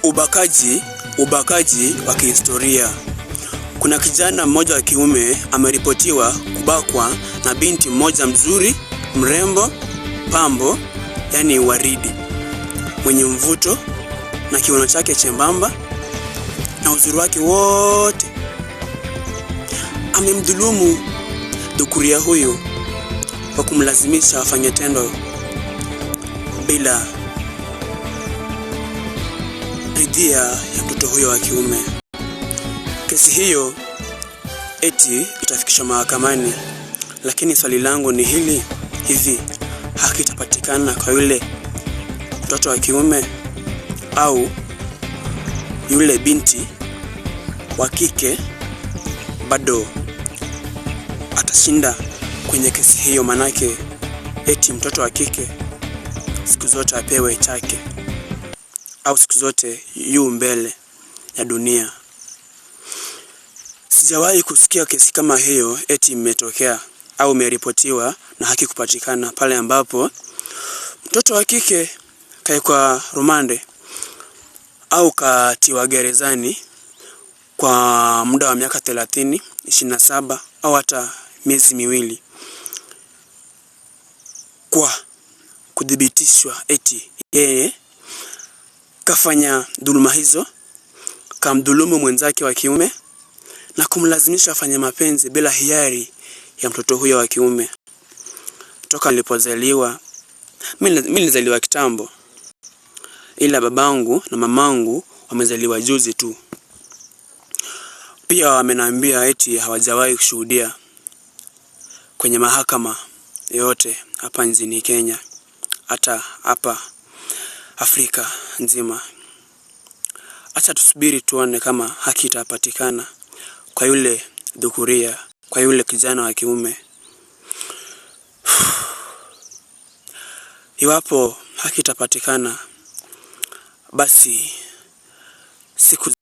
Ubakaji wa kihistoria. Kuna kijana mmoja wa kiume ameripotiwa kubakwa na binti mmoja mzuri, mrembo, pambo, yani waridi, mwenye mvuto na kiuno chake chembamba na uzuri wake wote. Amemdhulumu dhukuria huyu kwa kumlazimisha afanye tendo bila ridhia ya mtoto huyo wa kiume. Kesi hiyo eti itafikishwa mahakamani, lakini swali langu ni hivi haki itapatikana kwa yule mtoto wa kiume au yule binti wa kike bado atashinda kwenye kesi hiyo? Manake eti mtoto wa kike siku zote apewe chake, au siku zote yu mbele ya dunia. Sijawahi kusikia kesi kama hiyo eti imetokea au imeripotiwa na haki kupatikana, pale ambapo mtoto wa kike kaekwa rumande au katiwa gerezani kwa muda wa miaka 30, 27 au hata miezi miwili kwa kudhibitishwa eti yeye kafanya dhuluma hizo, kamdhulumu mwenzake wa kiume na kumlazimisha afanye mapenzi bila hiari ya mtoto huyo wa kiume. Toka nilipozaliwa, mimi nilizaliwa kitambo, ila babangu na mamangu wamezaliwa juzi tu. Pia wamenambia eti hawajawahi kushuhudia kwenye mahakama yote hapa nchini Kenya, hata hapa Afrika nzima. Acha tusubiri tuone kama haki itapatikana kwa yule dhukuria, kwa yule kijana wa kiume. Iwapo haki itapatikana, basi siku